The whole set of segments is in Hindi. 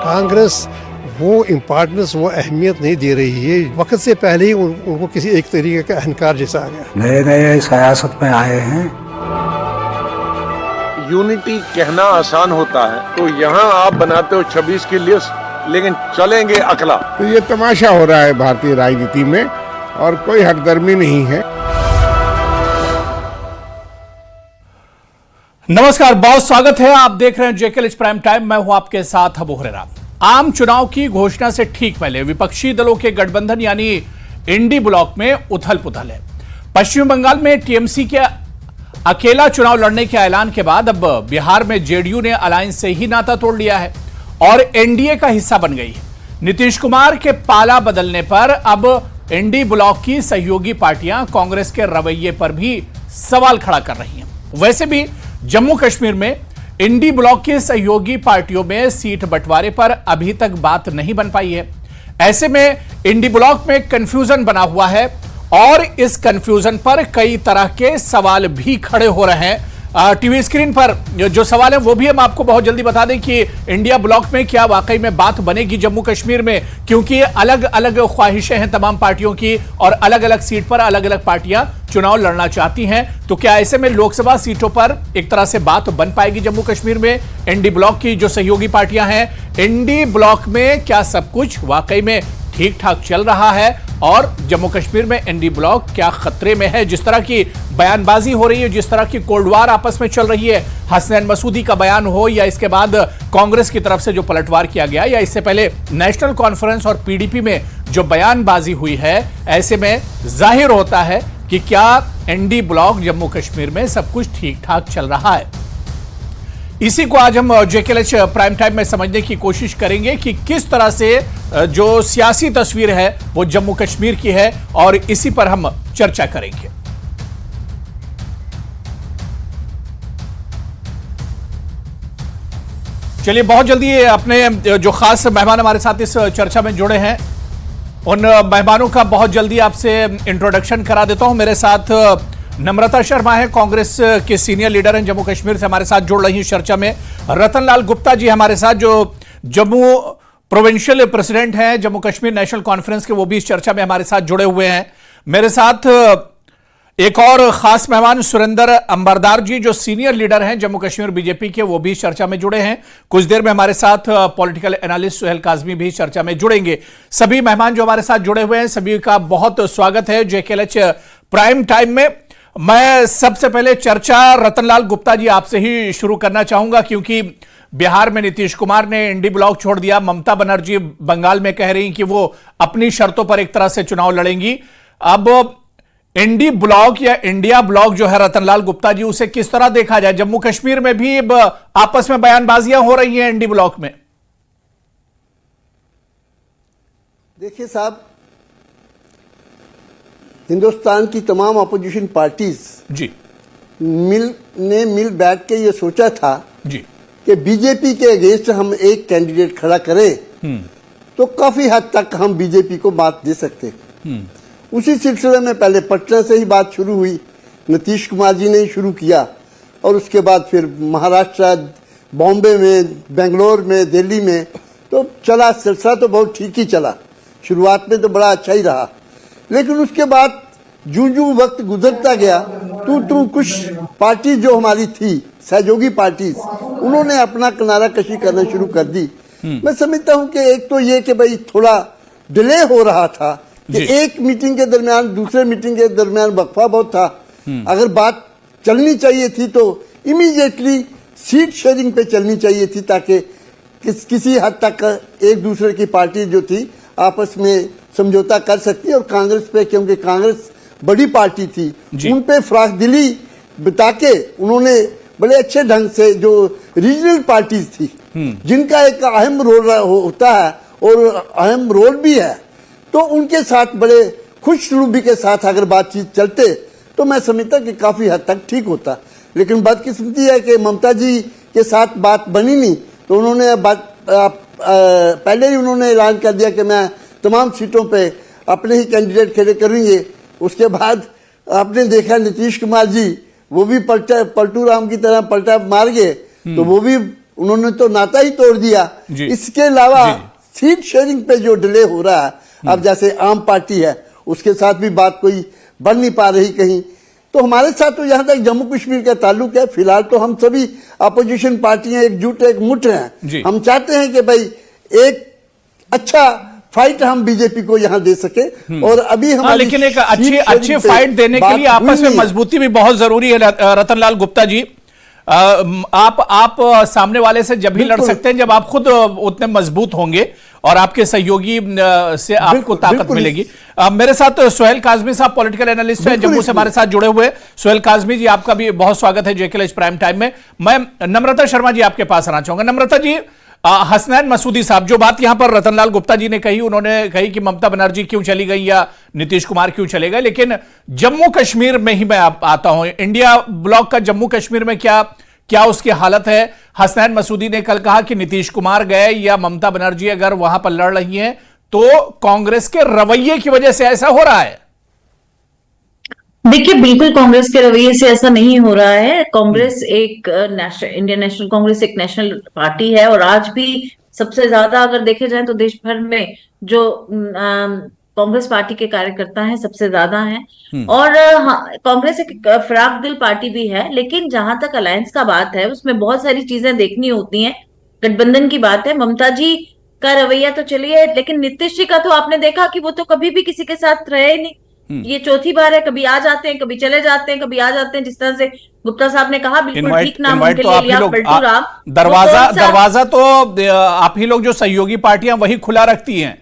कांग्रेस वो इम्पोर्टेंस, वो अहमियत नहीं दे रही है। वक्त से पहले ही उनको किसी एक तरीके का अहंकार जैसा आ गया। नए नए सियासत में आए हैं। यूनिटी कहना आसान होता है, तो यहाँ आप बनाते हो 26 की लिस्ट, लेकिन चलेंगे अकला। तो ये तमाशा हो रहा है भारतीय राजनीति में और कोई हकदर्मी नहीं है। नमस्कार, बहुत स्वागत है। आप देख रहे हैं जेकेएलएच प्राइम टाइम। मैं हूं आपके साथ अबू हुरैरा। आम चुनाव की घोषणा से ठीक पहले विपक्षी दलों के गठबंधन यानी इंडी ब्लॉक में उथल पुथल है। पश्चिम बंगाल में टीएमसी के अकेला चुनाव लड़ने के ऐलान के बाद अब बिहार में जेडीयू ने अलायंस से ही नाता तोड़ लिया है और एनडीए का हिस्सा बन गई है। नीतीश कुमार के पाला बदलने पर अब इंडी ब्लॉक की सहयोगी पार्टियां कांग्रेस के रवैये पर भी सवाल खड़ा कर रही हैं। वैसे भी जम्मू कश्मीर में इंडी ब्लॉक की सहयोगी पार्टियों में सीट बंटवारे पर अभी तक बात नहीं बन पाई है। ऐसे में इंडी ब्लॉक में कंफ्यूजन बना हुआ है और इस कंफ्यूजन पर कई तरह के सवाल भी खड़े हो रहे हैं। टीवी स्क्रीन पर जो सवाल है वो भी हम आपको बहुत जल्दी बता दें कि इंडिया ब्लॉक में क्या वाकई में बात बनेगी जम्मू कश्मीर में, क्योंकि अलग अलग ख्वाहिशें हैं तमाम पार्टियों की और अलग अलग सीट पर अलग अलग पार्टियां चुनाव लड़ना चाहती हैं। तो क्या ऐसे में लोकसभा सीटों पर एक तरह से बात बन पाएगी जम्मू कश्मीर में? इंडी ब्लॉक की जो सहयोगी पार्टियां हैं, इंडी ब्लॉक में क्या सब कुछ वाकई में ठीक ठाक चल रहा है और जम्मू कश्मीर में इंडी ब्लॉक क्या खतरे में है? जिस तरह की बयानबाजी हो रही है, जिस तरह की कोल्ड वार आपस में चल रही है, हसनैन मसूदी का बयान हो या इसके बाद कांग्रेस की तरफ से जो पलटवार किया गया या इससे पहले नेशनल कॉन्फ्रेंस और पीडीपी में जो बयानबाजी हुई है, ऐसे में जाहिर होता है कि क्या इंडी ब्लॉक जम्मू कश्मीर में सब कुछ ठीक ठाक चल रहा है। इसी को आज हम जेकेएलएच प्राइम टाइम में समझने की कोशिश करेंगे कि किस तरह से जो सियासी तस्वीर है वो जम्मू कश्मीर की है और इसी पर हम चर्चा करेंगे। चलिए, बहुत जल्दी अपने जो खास मेहमान हमारे साथ इस चर्चा में जुड़े हैं उन मेहमानों का बहुत जल्दी आपसे इंट्रोडक्शन करा देता हूं। मेरे साथ नम्रता शर्मा है, कांग्रेस के सीनियर लीडर हैं, जम्मू कश्मीर से हमारे साथ जुड़ रही हैं चर्चा में। रतन लाल गुप्ता जी हमारे साथ, जो जम्मू प्रोविंशियल प्रेसिडेंट हैं जम्मू कश्मीर नेशनल कॉन्फ्रेंस के, वो भी इस चर्चा में हमारे साथ जुड़े हुए हैं। मेरे साथ एक और खास मेहमान सुरेंद्र अंबरदार जी, जो सीनियर लीडर हैं जम्मू कश्मीर बीजेपी के, वो भी इस चर्चा में जुड़े हैं। कुछ देर में हमारे साथ पॉलिटिकल एनालिस्ट सुहेल काजमी भी इस चर्चा में जुड़ेंगे। सभी मेहमान जो हमारे साथ जुड़े हुए हैं, सभी का बहुत स्वागत है जेकेएलएच प्राइम टाइम में। मैं सबसे पहले चर्चा रतनलाल गुप्ता जी आपसे ही शुरू करना चाहूंगा, क्योंकि बिहार में नीतीश कुमार ने इंडी ब्लॉक छोड़ दिया। ममता बनर्जी बंगाल में कह रही कि वो अपनी शर्तों पर एक तरह से चुनाव लड़ेंगी। अब इंडी ब्लॉक या इंडिया ब्लॉक जो है रतनलाल गुप्ता जी, उसे किस तरह देखा जाए? जम्मू कश्मीर में भी आपस में बयानबाजियां हो रही हैं इंडी ब्लॉक में। देखिए साहब, हिंदुस्तान की तमाम अपोजिशन पार्टीज जी मिल बैठ के ये सोचा था जी कि बीजेपी के अगेंस्ट हम एक कैंडिडेट खड़ा करें तो काफी हद तक हम बीजेपी को बात दे सकते हैं। उसी सिलसिले में पहले पटना से ही बात शुरू हुई, नीतीश कुमार जी ने ही शुरू किया और उसके बाद फिर महाराष्ट्र, बॉम्बे में, बेंगलोर में, दिल्ली में, तो चला सिलसिला तो बहुत ठीक ही चला। शुरुआत में तो बड़ा अच्छा ही रहा, लेकिन उसके बाद जूं वक्त गुजरता गया तो कुछ पार्टी जो हमारी थी सहयोगी पार्टीज, उन्होंने अपना किनारा कशी करना शुरू कर दी। मैं समझता हूं कि एक तो ये कि भाई थोड़ा डिले हो रहा था कि एक मीटिंग के दरमियान दूसरे मीटिंग के दरमियान वक्फा बहुत था। अगर बात चलनी चाहिए थी तो इमीडिएटली सीट शेयरिंग पे चलनी चाहिए थी, ताकि किसी हद तक एक दूसरे की पार्टी जो थी आपस में समझौता कर सकती है। और कांग्रेस पे, क्योंकि कांग्रेस बड़ी पार्टी थी, उन पे फराख दिली बता के उन्होंने बड़े अच्छे ढंग से जो रीजनल पार्टीज थी जिनका एक अहम रोल होता है और अहम रोल भी है, तो उनके साथ बड़े खुशरूबी के साथ अगर बातचीत चलते तो मैं समझता कि काफी हद तक ठीक होता। लेकिन बदकिस्मती है कि ममता जी के साथ बात बनी नहीं, तो उन्होंने पहले ही उन्होंने ऐलान कर दिया कि मैं तमाम सीटों पे अपने ही कैंडिडेट खड़े करेंगे। उसके बाद आपने देखा नीतीश कुमार जी वो भी पलटू राम की तरह पलटा मार गए, तो वो भी उन्होंने तो नाता ही तोड़ दिया। जी। इसके अलावा जी। सीट शेयरिंग पे जो डिले हो रहा है, अब जैसे आम पार्टी है उसके साथ भी बात कोई बन नहीं पा रही कहीं, तो हमारे साथ तो जहां तक जम्मू कश्मीर का ताल्लुक है, फिलहाल तो हम सभी अपोजिशन पार्टियां एकजुट एक मुठ हैं। हम चाहते हैं कि भाई एक अच्छा फाइट हम बीजेपी को यहां दे सके, और अभी हम लेकिन एक अच्छी फाइट देने के लिए आपस में मजबूती भी बहुत जरूरी है। रतनलाल गुप्ता जी, आप सामने वाले से जब भी लड़ सकते हैं जब आप खुद उतने मजबूत होंगे और आपके सहयोगी से आपको ताकत मिलेगी। मेरे साथ सुहेल काजमी साहब पॉलिटिकल एनालिस्ट हैं, जम्मू से हमारे साथ जुड़े हुए। सुहेल काजमी जी, आपका भी बहुत स्वागत है जेकेएल प्राइम टाइम में। मैं नम्रता शर्मा जी आपके पास आना चाहूंगा। नम्रता जी, हसनैन मसूदी साहब, जो बात यहां पर रतनलाल गुप्ता जी ने कही, उन्होंने कही कि ममता बनर्जी क्यों चली गई या नीतीश कुमार क्यों चले गए, लेकिन जम्मू कश्मीर में ही मैं आता हूं। इंडिया ब्लॉक का जम्मू कश्मीर में क्या उसकी हालत है? हसनैन मसूदी ने कल कहा कि नीतीश कुमार गए या ममता बनर्जी अगर वहां पर लड़ रही हैं तो कांग्रेस के रवैये की वजह से ऐसा हो रहा है। देखिए, बिल्कुल कांग्रेस के रवैये से ऐसा नहीं हो रहा है। कांग्रेस एक इंडियन नेशनल कांग्रेस एक नेशनल पार्टी है, और आज भी सबसे ज्यादा अगर देखे जाए तो देश भर में जो कांग्रेस पार्टी के कार्यकर्ता हैं सबसे ज्यादा हैं। और कांग्रेस एक फराक दिल पार्टी भी है, लेकिन जहां तक अलायंस का बात है उसमें बहुत सारी चीजें देखनी होती हैं। गठबंधन की बात है, ममता जी का रवैया तो चलिए, लेकिन नीतीश जी का तो आपने देखा कि वो तो कभी भी किसी के साथ रहे ही नहीं। ये चौथी बार है, कभी आ जाते हैं, कभी चले जाते हैं, कभी आ जाते हैं। जिस तरह से गुप्ता साहब ने कहा, बिल्कुल ठीक नाम उनके लिए लिया, पलटू राम। दरवाजा तो आप ही लोग जो सहयोगी पार्टियां वही खुला रखती हैं।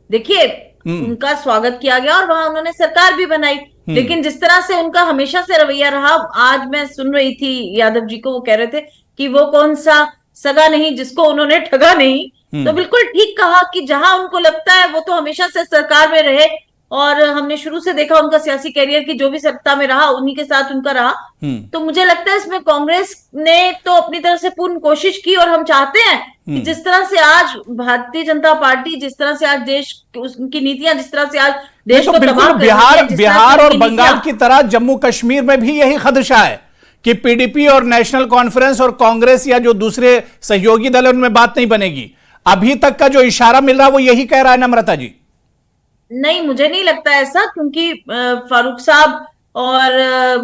देखिए, उनका स्वागत किया गया और वहां उन्होंने सरकार भी बनाई, लेकिन जिस तरह से उनका हमेशा से रवैया रहा, आज मैं सुन रही थी यादव जी को, वो कह रहे थे कि वो कौन सा सगा नहीं जिसको उन्होंने ठगा नहीं। तो बिल्कुल ठीक कहा कि जहां उनको लगता है वो तो हमेशा से सरकार में रहे, और हमने शुरू से देखा उनका सियासी करियर की जो भी सत्ता में रहा उन्हीं के साथ उनका रहा। तो मुझे लगता है इसमें कांग्रेस ने तो अपनी तरफ से पूर्ण कोशिश की, और हम चाहते हैं कि जिस तरह से आज भारतीय जनता पार्टी, जिस तरह से आज देश उनकी नीतियां, जिस तरह से आज देश को बिल्कुल बिहार और बंगाल की तरह जम्मू कश्मीर में भी यही खदशा है कि पीडीपी और नेशनल कॉन्फ्रेंस और कांग्रेस या जो दूसरे सहयोगी दल उनमें बात नहीं बनेगी। अभी तक का जो इशारा मिल रहा है वो यही कह रहा है। नम्रता जी, नहीं, मुझे नहीं लगता ऐसा, क्योंकि फारूक साहब और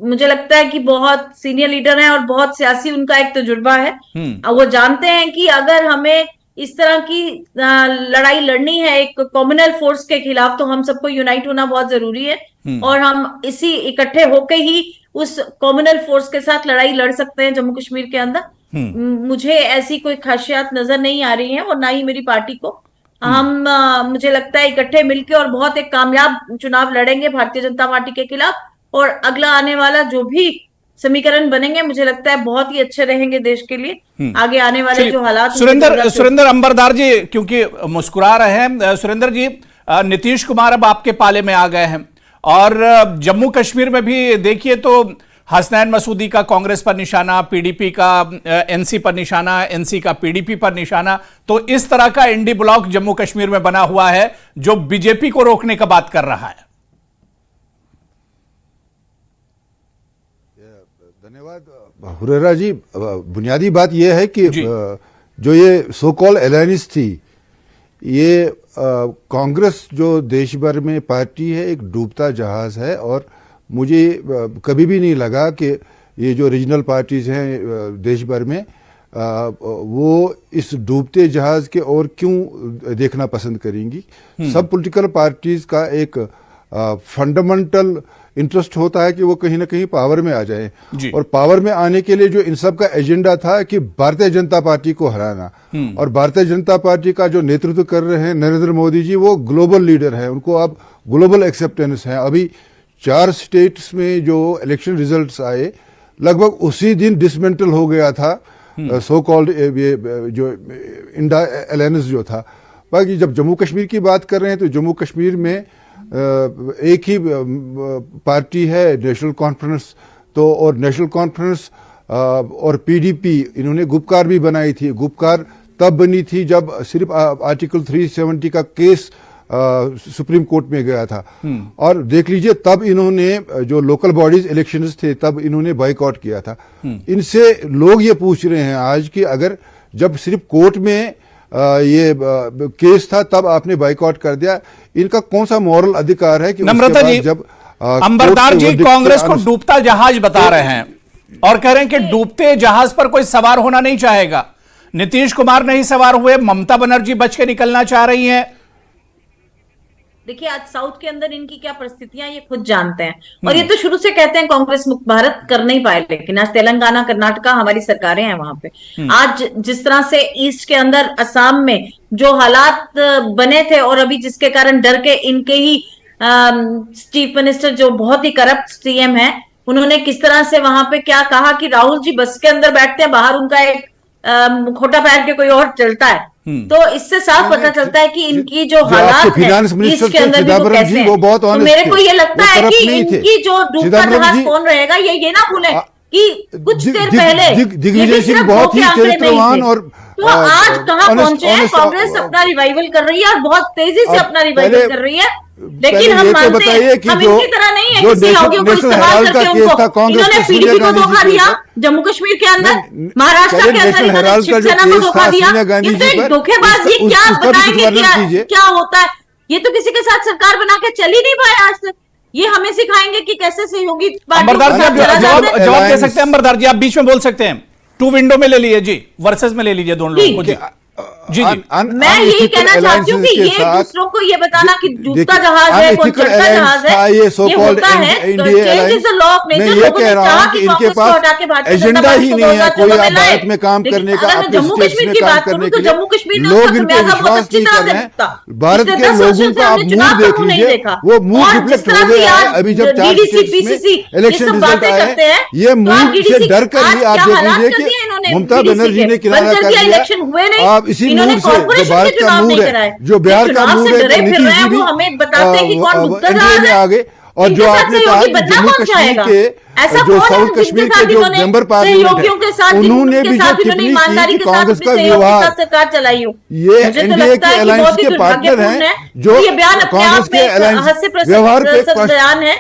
मुझे लगता है कि बहुत सीनियर लीडर हैं और बहुत सियासी उनका एक तजुर्बा है। वो जानते हैं कि अगर हमें इस तरह की लड़ाई लड़नी है एक कॉम्युनल फोर्स के खिलाफ, तो हम सबको यूनाइट होना बहुत जरूरी है, और हम इसी इकट्ठे होके ही उस कॉम्युनल फोर्स के साथ लड़ाई लड़ सकते हैं जम्मू कश्मीर के अंदर। मुझे ऐसी कोई खासियत नजर नहीं आ रही है, और ना ही मेरी पार्टी को। हम मुझे लगता है इकट्ठे मिलकर और बहुत एक कामयाब चुनाव लड़ेंगे भारतीय जनता पार्टी के खिलाफ, और अगला आने वाला जो भी समीकरण बनेंगे मुझे लगता है बहुत ही अच्छे रहेंगे देश के लिए। आगे आने वाले जो हालात। सुरेंद्र अंबरदार जी, क्योंकि मुस्कुरा रहे हैं, सुरेंद्र जी, नीतीश कुमार अब आपके पाले में आ गए हैं, और जम्मू कश्मीर में भी देखिए तो हसनैन मसूदी का कांग्रेस पर निशाना, पीडीपी का एनसी पर निशाना, एनसी का पीडीपी पर निशाना। तो इस तरह का इंडी ब्लॉक जम्मू कश्मीर में बना हुआ है जो बीजेपी को रोकने का बात कर रहा है। धन्यवाद हुरेरा जी। बुनियादी बात यह है कि जो ये सो कॉल अलायंस थी, ये कांग्रेस जो देश भर में पार्टी है एक डूबता जहाज है, और मुझे कभी भी नहीं लगा कि ये जो रीजनल पार्टीज हैं देश भर में वो इस डूबते जहाज के और क्यों देखना पसंद करेंगी। सब पॉलिटिकल पार्टीज का एक फंडामेंटल इंटरेस्ट होता है कि वो कहीं ना कहीं पावर में आ जाए, और पावर में आने के लिए जो इन सब का एजेंडा था कि भारतीय जनता पार्टी को हराना, और भारतीय जनता पार्टी का जो नेतृत्व कर रहे हैं नरेंद्र मोदी जी, वो ग्लोबल लीडर है, उनको अब ग्लोबल एक्सेप्टेंस है। अभी 4 स्टेट्स में जो इलेक्शन रिजल्ट्स आए लगभग उसी दिन डिसमेंटल हो गया था सो कॉल्ड जो इंडा अलायंस जो था। बाकी जब जम्मू कश्मीर की बात कर रहे हैं तो जम्मू कश्मीर में एक ही पार्टी है नेशनल कॉन्फ्रेंस, तो और नेशनल कॉन्फ्रेंस और पीडीपी इन्होंने गुपकार भी बनाई थी। गुपकार तब बनी थी जब सिर्फ आर्टिकल 370 का केस सुप्रीम कोर्ट में गया था। और देख लीजिए, तब इन्होंने जो लोकल बॉडीज इलेक्शंस थे तब इन्होंने बॉयकॉट किया था। इनसे लोग ये पूछ रहे हैं आज कि अगर जब सिर्फ कोर्ट में ये केस था तब आपने बाइकआउट कर दिया, इनका कौन सा मॉरल अधिकार है कि नम्रता जी, जब अंबरदार जी कांग्रेस को डूबता जहाज बता रहे हैं और कह रहे हैं कि डूबते जहाज पर कोई सवार होना नहीं चाहेगा। नीतीश कुमार नहीं सवार हुए, ममता बनर्जी बच के निकलना चाह रही हैं। देखिए, आज साउथ के अंदर इनकी क्या परिस्थितियां ये खुद जानते हैं, और ये तो शुरू से कहते हैं कांग्रेस मुक्त भारत कर नहीं पाए, लेकिन आज तेलंगाना कर्नाटका हमारी सरकारें हैं वहां पे। आज जिस तरह से ईस्ट के अंदर असम में जो हालात बने थे, और अभी जिसके कारण डर के इनके ही चीफ मिनिस्टर जो बहुत ही करप्ट सीएम है, उन्होंने किस तरह से वहां पे क्या कहा कि राहुल जी बस के अंदर बैठते हैं, बाहर उनका एक खोटा पैर के कोई और चलता है। तो इससे साफ पता चलता है कि इनकी जो हालात है ईस्ट के अंदर भी वो कैसे हैं। तो मेरे को ये लगता है कि इनकी जो डूबता जहाज कौन रहेगा, ये ना भूलें कि कुछ देर पहले दिग्विजय सिंह बहुत ही चरित्रवान और तो आज कहां पहुंचे हैं। कांग्रेस अपना रिवाइवल कर रही है और बहुत तेजी से अपना रिवाइवल कर रही है, लेकिन हम मानते हैं हम इनकी तरह नहीं है किसी योगियों को इस्तेमाल करके उनको। इन्होंने पीडीपी को धोखा दिया जम्मू कश्मीर के अंदर, महाराष्ट्र के अंदर इन्होंने शिवसेना को धोखा दिया। ये धोखेबाज, ये क्या बताएंगे क्या होता है। ये तो किसी के साथ सरकार बना के चल ही नहीं पाए आज तक। ये हमें सिखाएंगे कि कैसे सहयोगी अंबरदार जी जवाब दे सकते हैं। अंबरदार जी आप बीच में बोल सकते हैं, टू विंडो में ले लीजिए जी, वर्सेस में ले लीजिए दोनों लोगों को जी। जी मैं यही कहना चाहती हूँ कि ये दूसरों को ये बताना कि डूबता जहाज है, कौन चढ़ता जहाज है, ये होता है। Change is the law of nature. लोगों ने कहा कि कांग्रेस को हटा के भारतीय जनता पार्टी को 2014 में लाए। लेकिन अगर मैं जम्मू कश्मीर की बात करूँ तो जम्मू कश्मीर में उसका खमियाजा बहुत अच्छी तरह से भुगता। भारत के लोगों का आप मूड देख लीजिए, वो मूड रिफ्लेक्ट हो गया है अभी जब डीडीसी पीसीसी इलेक्शन रिजल्ट आए हैं। ये मूड से डर कर ही आप देख लीजिए कि ममता बनर्जी ने किनारा कर दिया। आप इसी मूड से जो भारत का मूड है, जो बिहार का मूड है, नीतीश जी भी आ गए। और जो आपने कहा कि जम्मू कश्मीर के जो साउथ कश्मीर के जो मेंबर पार्लियामेंट है, उन्होंने भी जो टिप्पणी की कि कांग्रेस का व्यवहार, ये एनडीए के अलायंस के पार्टनर हैं जो कांग्रेस के अलायंस व्यवहार पे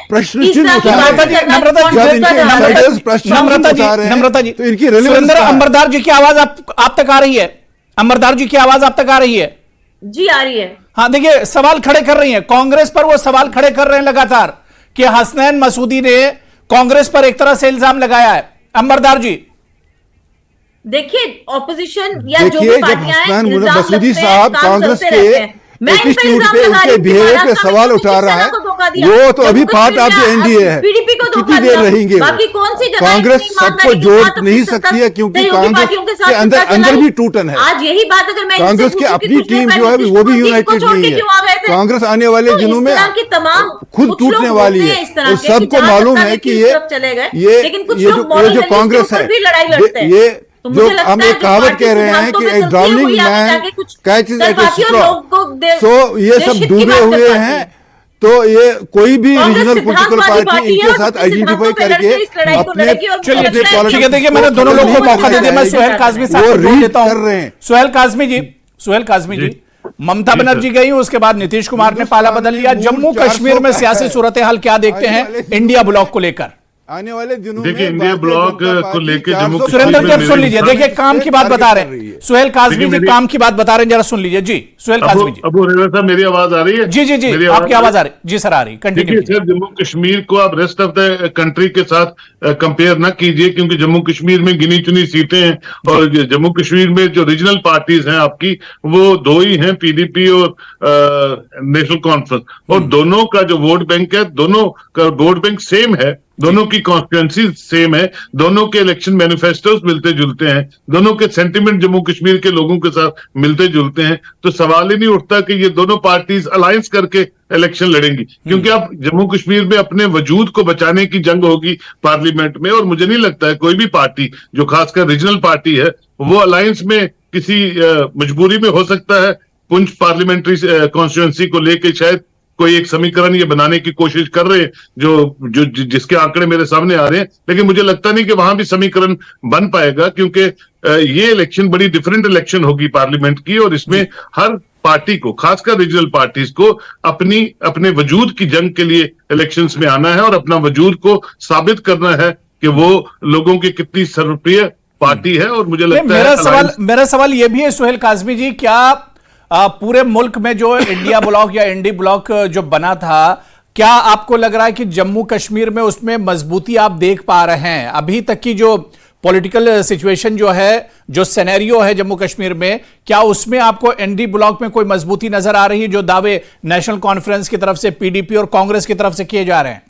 प्रश्न चिन्ह उठा रहे हैं। नम्रता जी तो इनकी रेलेवेंस। अंबरदार जी की आवाज आप तक आ रही है? अंबरदार जी की आवाज आप तक आ रही है? जी आ रही है। हाँ, देखिए सवाल खड़े कर रही हैं कांग्रेस पर, वो सवाल खड़े कर रहे हैं लगातार कि हसनैन मसूदी ने कांग्रेस पर एक तरह से इल्जाम लगाया है। अंबरदार जी देखिए, ऑपोजिशन या जो भी पार्टियां हैं, मसूदी साहब कांग्रेस के एटीट्यूड पे, उनके बिहेवियर पे सवाल उठा रहा है। वो तो अभी पार्ट ऑफ द एनडीए है, कितनी देर रहेंगे? कांग्रेस सबको जोड़ नहीं सकती है क्योंकि कांग्रेस के अंदर भी टूटन है। आज यही बात अगर मैं कांग्रेस की अपनी टीम जो है वो भी यूनाइटेड नहीं है। कांग्रेस आने वाले दिनों में खुद टूटने वाली है। तो सबको मालूम है कि ये जो कांग्रेस है, ये जो हम एक कहावत कह रहे हैं कि एक ड्राउनिंग मैन कैचेस एट ए स्ट्रॉ। सो ये सब डूबे हुए हैं। तो ये कोई भी रीजनल पॉलिटिकल पार्टी इनके साथ आइडेंटिफाई करके अपने ठीक है। देखिए, मैंने दोनों लोगों को मौका दे दिया। मैं सुहेल काजमी साहब को देता हूं। सुहेल काजमी जी, ममता बनर्जी गई, उसके बाद नीतीश कुमार ने पाला बदल लिया। जम्मू कश्मीर में सियासी सूरत हाल क्या देखते हैं इंडिया ब्लॉक को लेकर? आने वाले दिनों देखिए, इंडिया ब्लॉक को लेकर जम्मू सुरेंद्र जी आप सुन लीजिए। देखिए, काम की बात बता रहे हैं सुहेल काजमी जी, काम की बात बता रहे हैं, जरा सुन लीजिए जी। सुहेल काजमी जी। अबू हुरैरा साहब, मेरी आवाज आ रही है? जी आपकी आवाज आ रही है जी सर, आ रही। कंटिन्यू। सर, जम्मू कश्मीर को आप रेस्ट ऑफ द कंट्री के साथ कंपेयर ना कीजिए, क्योंकि जम्मू कश्मीर में गिनी चुनी सीटें हैं और जम्मू कश्मीर में जो रीजनल पार्टीज हैं आपकी, वो दो ही हैं, पीडीपी और नेशनल कॉन्फ्रेंस। और दोनों का जो वोट बैंक है, दोनों का वोट बैंक सेम है, दोनों की कॉन्स्टिट्यूंसी सेम है, दोनों के इलेक्शन मैनिफेस्टोस मिलते जुलते हैं, दोनों के सेंटिमेंट जम्मू कश्मीर के लोगों के साथ मिलते जुलते हैं। तो सवाल ही नहीं उठता कि ये दोनों पार्टीज अलायंस करके इलेक्शन लड़ेंगी, क्योंकि अब जम्मू कश्मीर में अपने वजूद को बचाने की जंग होगी पार्लियामेंट में। और मुझे नहीं लगता है कोई भी पार्टी जो खासकर रीजनल पार्टी है वो अलायंस में किसी मजबूरी में हो सकता है। पुंछ पार्लियामेंट्री कॉन्स्टिट्यूंसी को लेकर शायद कोई एक समीकरण ये बनाने की कोशिश कर रहे हैं जो जिसके आंकड़े मेरे सामने आ रहे हैं, लेकिन मुझे लगता नहीं कि वहां भी समीकरण बन पाएगा, क्योंकि ये इलेक्शन बड़ी डिफरेंट इलेक्शन होगी पार्लियामेंट की, और इसमें हर पार्टी को, खासकर रीजनल पार्टीज को अपने वजूद की जंग के लिए इलेक्शंस में आना है और अपना वजूद को साबित करना है कि वो लोगों की कितनी सर्वप्रिय पार्टी है। और मुझे लगता है मेरा सवाल यह भी है सुहेल काज़मी जी, क्या पूरे मुल्क में जो इंडिया ब्लॉक या इंडी ब्लॉक जो बना था, क्या आपको लग रहा है कि जम्मू कश्मीर में उसमें मजबूती आप देख पा रहे हैं? अभी तक की जो पॉलिटिकल सिचुएशन जो है, जो सिनेरियो है जम्मू कश्मीर में, क्या उसमें आपको एनडी ब्लॉक में कोई मजबूती नजर आ रही है जो दावे नेशनल कॉन्फ्रेंस की तरफ से, पीडीपी और कांग्रेस की तरफ से किए जा रहे हैं?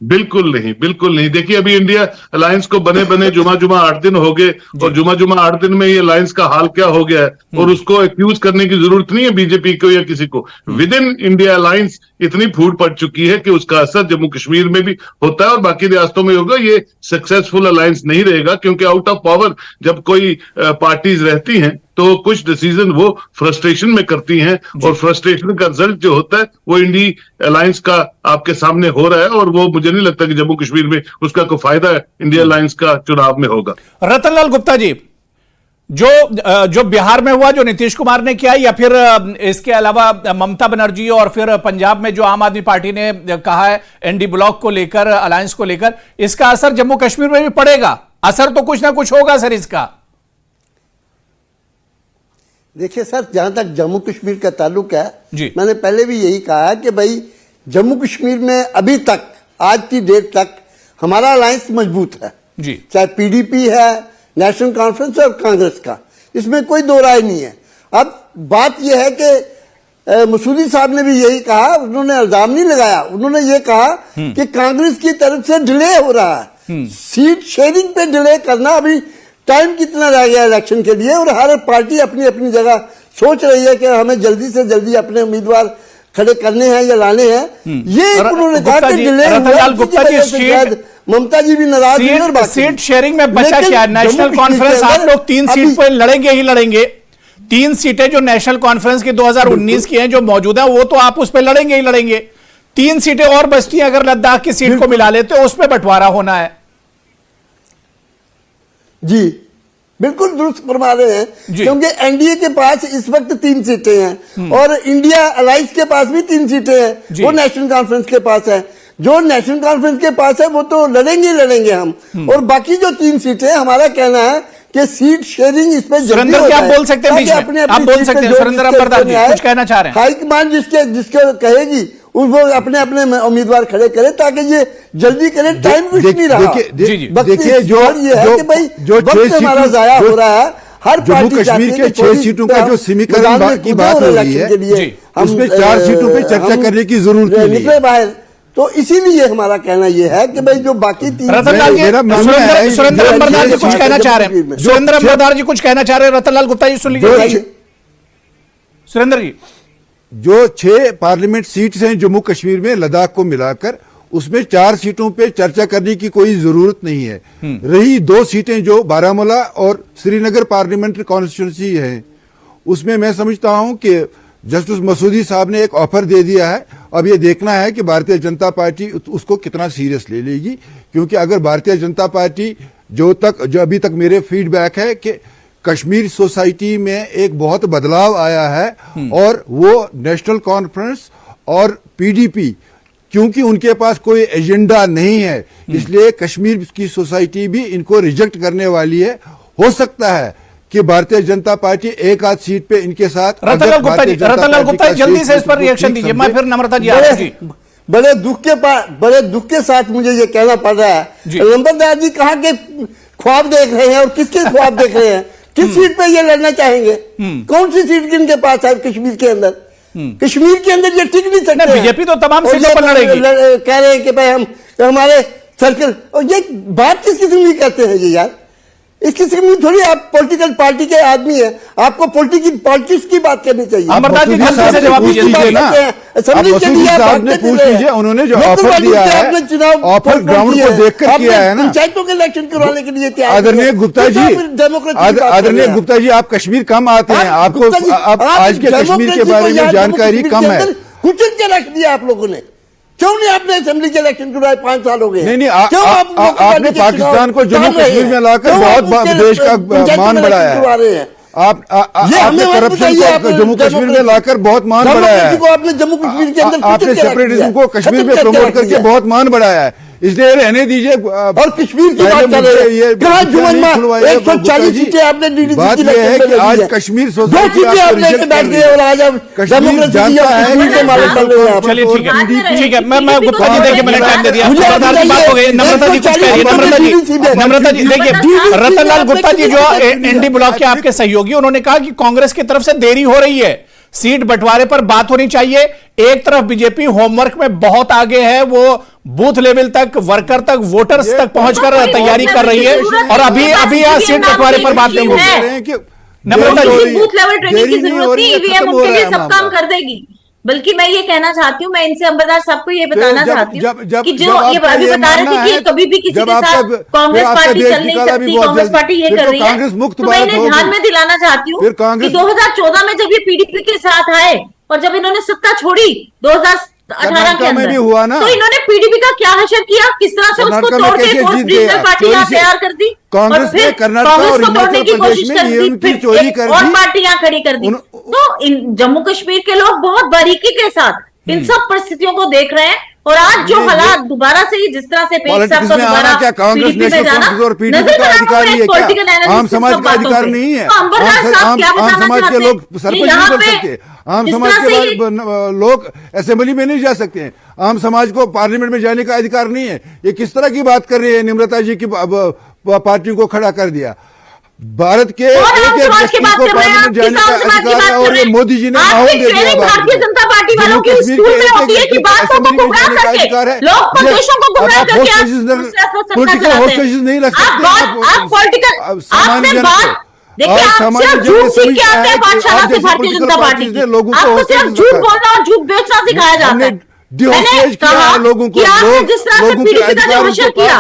बिल्कुल नहीं, बिल्कुल नहीं। देखिए, अभी इंडिया अलायंस को बने जुमा 8 दिन हो गए, और जुमा 8 दिन में ये अलायंस का हाल क्या हो गया है, और उसको एक्यूज करने की जरूरत नहीं है बीजेपी को या किसी को। विद इन इंडिया अलायंस इतनी फूट पड़ चुकी है कि उसका असर जम्मू कश्मीर में भी होता है और बाकी रियासतों में होगा। ये सक्सेसफुल अलायंस नहीं रहेगा, क्योंकि आउट ऑफ पावर जब कोई पार्टीज रहती हैं तो कुछ डिसीजन वो फ्रस्ट्रेशन में करती हैं, और फ्रस्ट्रेशन का रिजल्ट जो होता है वो इंडी अलायंस का आपके सामने हो रहा है, और वो मुझे नहीं लगता कि जम्मू कश्मीर में उसका कोई फायदा इंडिया अलायंस का चुनाव में होगा। रतनलाल गुप्ता जी, जो बिहार में हुआ, जो नीतीश कुमार ने किया, या फिर इसके अलावा ममता बनर्जी और फिर पंजाब में जो आम आदमी पार्टी ने कहा है एनडी ब्लॉक को लेकर, अलायंस को लेकर, इसका असर जम्मू कश्मीर में भी पड़ेगा? असर तो कुछ ना कुछ होगा सर इसका। देखिए सर, जहां तक जम्मू कश्मीर का ताल्लुक है, मैंने पहले भी यही कहा कि भाई जम्मू कश्मीर में अभी तक, आज की डेट तक हमारा अलायंस मजबूत है जी, चाहे पीडीपी है, नेशनल कॉन्फ्रेंस और कांग्रेस का, इसमें कोई दो राय नहीं है। अब बात यह है कि मसूदी साहब ने भी यही कहा, उन्होंने इल्जाम नहीं लगाया, उन्होंने ये कहा कि कांग्रेस की तरफ से डिले हो रहा है, सीट शेयरिंग पे डिले करना। अभी टाइम कितना रह गया इलेक्शन के लिए, और हर पार्टी अपनी अपनी जगह सोच रही है कि हमें जल्दी से जल्दी अपने उम्मीदवार खड़े करने हैं या लाने हैं। ये उन्होंने कहा कि डिले हुआ, ममता जी भी नाराज हुई। और सीट शेयरिंग में बचा क्या है? नेशनल कॉन्फ्रेंस आप लोग 3 सीट पर लड़ेंगे ही लड़ेंगे। 3 सीटें जो नेशनल कॉन्फ्रेंस की 2019 की हैं, जो मौजूदा, वो तो आप उस पर लड़ेंगे ही लड़ेंगे। 3 सीटें और बचती हैं, अगर लद्दाख की सीट को मिला लेते तो उसमें बंटवारा होना है। जी बिल्कुल दुरुस्त फरमा रहे हैं, क्योंकि एनडीए के पास इस वक्त 3 सीटें हैं और इंडिया अलायंस के पास भी 3 सीटें हैं, वो नेशनल कॉन्फ्रेंस के पास है। जो नेशनल कॉन्फ्रेंस के पास है वो तो लड़ेंगे हम, और बाकी जो 3 सीटें, हमारा कहना है कि सीट शेयरिंग इस पर सुरेंद्र, क्या आप बोल सकते हैं? आप बोल सकते हैं सुरेंद्र अंबरदार जी, कुछ कहना चाह रहे हैं? हाईकमान जिसको कहेगी वो अपने अपने उम्मीदवार खड़े करे, ताकि ये जल्दी करे। टाइम कुछ नहीं रहा। देखिए, जो हमारा जाया हो रहा है, हर जम्मू कश्मीर के 6 सीटों का जो समीकरण की बात हो रही है, उसमें 4 सीटों पे चर्चा करने की जरूरत नहीं निकले बाहर। तो इसीलिए हमारा कहना यह है कि भाई जो बाकी 3 सुरेंद्र अंबरदार जी कुछ कहना चाह रहे हैं। सुरेंद्र अंबरदार जी कुछ कहना चाह रहे हैं। रतनलाल गुप्ता जी सुन लीजिए। सुरेंद्र जी, जो 6 पार्लियामेंट सीट्स हैं जम्मू कश्मीर में, लद्दाख को मिलाकर, उसमें 4 सीटों पे चर्चा करने की कोई जरूरत नहीं है। रही 2 सीटें जो बारामूला और श्रीनगर पार्लियामेंट्री कॉन्स्टिट्यूंसी है, उसमें मैं समझता हूं कि जस्टिस मसूदी साहब ने एक ऑफर दे दिया है। अब ये देखना है कि भारतीय जनता पार्टी उसको कितना सीरियस ले लेगी, क्योंकि अगर भारतीय जनता पार्टी जो अभी तक मेरे फीडबैक है कि कश्मीर सोसाइटी में एक बहुत बदलाव आया है, और वो नेशनल कॉन्फ्रेंस और पीडीपी, क्योंकि उनके पास कोई एजेंडा नहीं है, इसलिए कश्मीर की सोसाइटी भी इनको रिजेक्ट करने वाली है। हो सकता है कि भारतीय जनता पार्टी एक आध सीट पे इनके साथ। रतनलाल गुप्ता जल्दी से इस पर रिएक्शन दीजिए। मैं फिर नम्रता जी, बड़े दुख के साथ मुझे ये कहना पड़ रहा है, नंबरदार जी कहाँ के ख्वाब देख रहे हैं और किसके ख्वाब देख रहे हैं? किस सीट पे ये लड़ना चाहेंगे? कौन सी सीट किनके पास है कश्मीर के अंदर? कश्मीर के अंदर ये टिक नहीं सकते। बीजेपी तो तमाम सीटों पर लड़ेगी। कह रहे हैं कि भाई हम हमारे सर्कल, और ये बात किस किस्म की करते हैं ये यार? इस किस्म में थोड़ी आप पॉलिटिकल पार्टी के आदमी हैं, आपको पॉलिटिक्स की बात करनी चाहिए। अमरनाथ जी जल्दी से जवाब दीजिए ना। आपने पूछ लीजिए, उन्होंने जो ऑफर दिया है, ऑफर ग्राउंड को देखकर किया है ना। पंचायतों के इलेक्शन करवाने के लिए तैयार। आदरणीय गुप्ता जी, आप कश्मीर कम आते हैं, आपको आज के कश्मीर के बारे में जानकारी कम है। कुचल के रख दिया आप लोगों ने। क्यों नहीं आपने असेंबली के इलेक्शन करवाए? 5 साल हो गए। नहीं, क्यों आपने पाकिस्तान को जम्मू कश्मीर में लाकर बहुत देश का मान बढ़ाया है। आपने करप्शन को जम्मू कश्मीर में लाकर बहुत मान बढ़ाया है। आपने जम्मू कश्मीर के अंदर आपने सेपरेटिज्म को कश्मीर में प्रमोट करके बहुत मान बढ़ाया है, इसलिए रहने दीजिए। और कश्मीर की बात कर रहे हैं, कहाँ जुम्मन में 140 सीटें आपने डीडीसी बात यह है कि आज कश्मीर सोसाइटी चलिए ठीक है मैं गुप्ता जी देखिए मैंने टाइम दे दिया, की बात हो गई। नम्रता जी कुछ कह रही है। नम्रता जी देखिए, रतनलाल गुप्ता जी जो एनडी ब्लॉक के आपके सहयोगी, उन्होंने कहा कि कांग्रेस की तरफ से देरी हो रही है, सीट बंटवारे पर बात होनी चाहिए। एक तरफ बीजेपी होमवर्क में बहुत आगे है, वो बूथ लेवल तक, वर्कर तक, वोटर्स तक पहुंचकर तैयारी कर रही है, और अभी यहां सीट बंटवारे पर बात नहीं होगी। नम्रता जी, बूथ लेवल ट्रेनिंग की जरूरत नहीं, ईवीएम उनके लिए सब काम कर देगी। बल्कि मैं ये कहना चाहती हूँ, मैं इनसे अंबरदार सबको ये बताना चाहती हूँ कि जो ये अभी बता रहे थे कि कभी भी किसी के साथ कांग्रेस पार्टी चल नहीं सकती, कांग्रेस पार्टी ये कर रही है, तो मैं इन्हें ध्यान में दिलाना चाहती हूँ कि 2014 में जब ये पीडीपी के साथ आए और जब इन्होंने सत्ता छोड़ी 2018 के अंदर, तो इन्होंने पीडीपी का क्या हशर किया, किस तरह से उसको तोड़ के रीजनल पार्टी यहाँ तैयार कर दी, कांग्रेस ने कर्नाटक और तोड़ने की कोशिश कर दी, चोरी कर दी और पार्टियां खड़ी कर दी। तो इन जम्मू कश्मीर के लोग बहुत बारीकी के साथ इन सब परिस्थितियों को देख रहे हैं, और आज जो हालात दोबारा से ही जिस तरह से पॉलिटिक्स में आना क्या कांग्रेस नेशनल कांग्रेस और पीडीपी का अधिकार नहीं है क्या? आम समाज का अधिकार नहीं है? आम समाज के लोग सरपंच नहीं बन सकते, आम समाज के लोग असेंबली में नहीं जा सकते हैं, आम समाज को पार्लियामेंट में जाने का अधिकार नहीं है। ये किस तरह की बात कर रही है नम्रता जी की पार्टी को खड़ा कर दिया? भारत के एक व्यक्ति को पार्लियामेंट जाने का अधिकार है, और ये मोदी जी ने माहौल दे दिया। भारतीय जनता पार्टी वालों की स्कूल में होती है कि बातों को गुमराह करके लोग प्रदेशों को गुमराह करके पॉलिटिकल होस्टेजेस नहीं रख सकते आप पॉलिटिकल सामान्य जन को। देखिए, आप सिर्फ झूठ सीख के आते हैं पाठशाला से भारतीय जनता पार्टी की, आपको सिर्फ झूठ बोलना और झूठ बेचना सिखाया जाता है। मैंने कहा कि आपने जिस तरह से पीडीपी का जो हशर किया,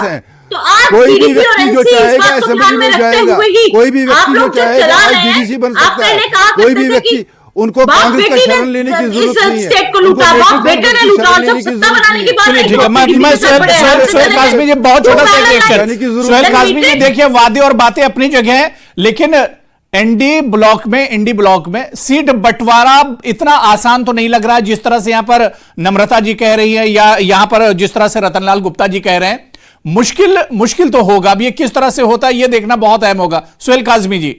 तो आज कोई भी व्यक्ति जो चाहेगा असेंबली में जाएगा, कोई भी व्यक्ति जो चाहेगा आज डीडीसी बन सकता है, कोई भी व्यक्ति, उनको कांग्रेस का शरण लेने की जरूरत नहीं है। स्टेट को लूटा, बाप बेटे ने लूटा, और जब सत्ता बनाने की बात आई, सोहेल काज़मी जी बहुत छोटा सा रिएक्शन। सोहेल काज़मी जी देखिए, वादे और बातें अपनी जगह है, लेकिन इंडी ब्लॉक में सीट बंटवारा इतना आसान तो नहीं लग रहा है जिस तरह से यहां पर नम्रता जी कह रही है, या यहां पर जिस तरह से रतनलाल गुप्ता जी कह रहे हैं। मुश्किल तो होगा, अब ये किस तरह से होता है ये देखना बहुत अहम होगा। सोहेल काज़मी जी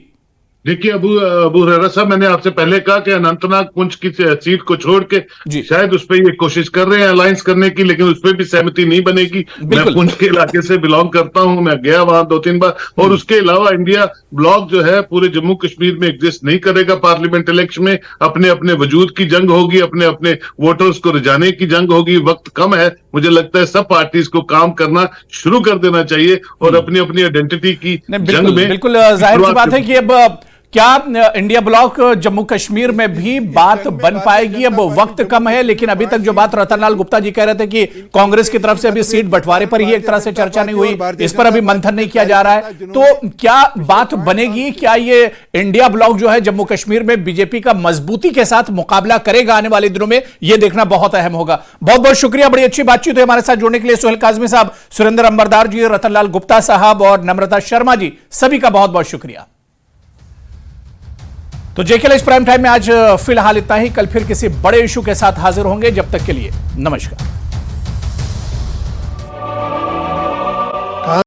देखिए, अबू हुरैरा साहब, मैंने आपसे पहले कहा कि अनंतनाग पुंछ की सीट को छोड़ के शायद उस पर ये कोशिश कर रहे हैं अलायंस करने की, लेकिन उस पर भी सहमति नहीं बनेगी। मैं पुंछ के इलाके से बिलोंग करता हूं, मैं गया वहां 2-3 बार, और उसके अलावा इंडिया ब्लॉक जो है पूरे जम्मू कश्मीर में एग्जिस्ट नहीं करेगा। पार्लियामेंट इलेक्शन में अपने अपने वजूद की जंग होगी, अपने अपने वोटर्स को रिझाने की जंग होगी। वक्त कम है, मुझे लगता है सब पार्टीज को काम करना शुरू कर देना चाहिए और अपनी अपनी आइडेंटिटी की जंग में। बिल्कुल जाहिर सी बात है कि अब क्या इंडिया ब्लॉक जम्मू कश्मीर में भी बात बन पाएगी? अब वक्त कम है, लेकिन अभी तक जो बात रतनलाल गुप्ता जी कह रहे थे कि कांग्रेस की तरफ से अभी सीट बंटवारे पर ही एक तरह से चर्चा नहीं हुई, इस पर अभी मंथन नहीं किया जा रहा है, तो क्या बात बनेगी? क्या ये इंडिया ब्लॉक जो है जम्मू कश्मीर में बीजेपी का मजबूती के साथ मुकाबला करेगा आने वाले दिनों में? यह देखना बहुत अहम होगा। बहुत बहुत शुक्रिया, बड़ी अच्छी बातचीत हुई हमारे साथ जुड़ने के लिए सोहेल काज़मी साहब, सुरेंद्र अंबरदार जी, रतनलाल गुप्ता साहब और नम्रता शर्मा जी, सभी का बहुत बहुत शुक्रिया। तो जेकेएल प्राइम टाइम में आज फिलहाल इतना ही। कल फिर किसी बड़े इशू के साथ हाजिर होंगे, जब तक के लिए नमस्कार।